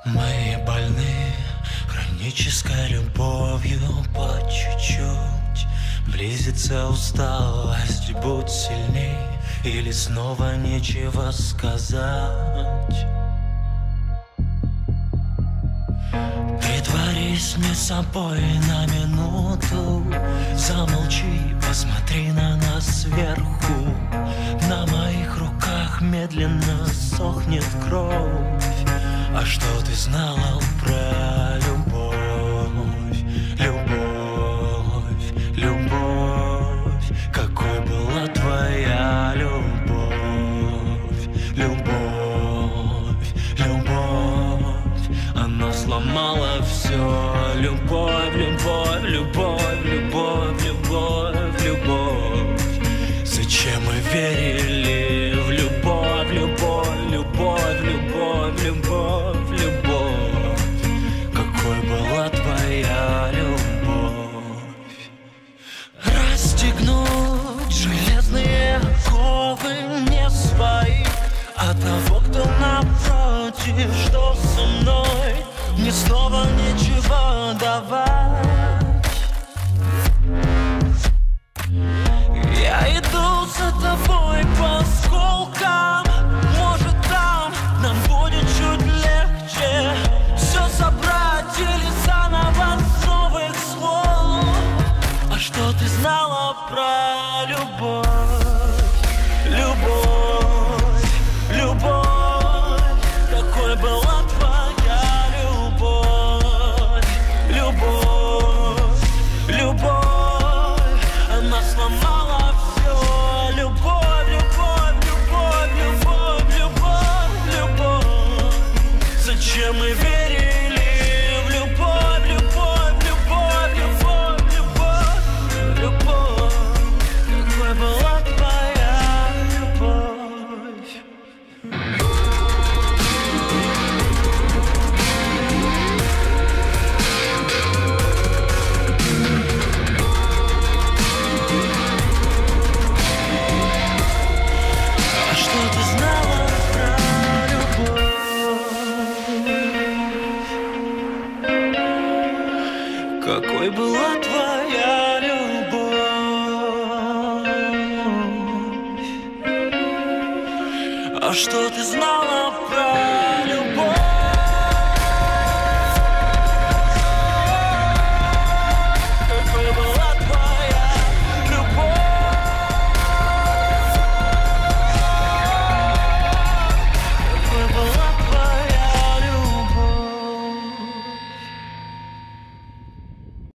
Мы больны хронической любовью по чуть-чуть. Близится усталость, будь сильней, или снова нечего сказать. Притворись мне собой на минуту, замолчи, посмотри на нас сверху. На моих руках медленно сохнет кровь. А что ты знала про любовь? Любовь, любовь. Какой была твоя любовь? Любовь, любовь. Она сломала все. Любовь, любовь, любовь, любовь, любовь, любовь. Зачем мы верили в любовь, любовь, любовь, любовь, любовь, любовь? Какой была твоя любовь? Расстегнуть железные оковы не своих, а того, кто напротив, что со мной, мне снова нечего давать. Я иду за тобой по осколкам. Может, там нам будет чуть легче все собрать или заново с новых слов. А что ты знала про любовь? Любовь, любовь. Какой была твоя любовь? Любовь, любовь. Она сломала все. Любовь, любовь, любовь, любовь, любовь, любовь. Зачем мы верили в любовь, любовь, любовь, любовь, любовь, любовь? Какой была твоя любовь? А что ты знала про любовь? Какой была твоя любовь? А что ты знала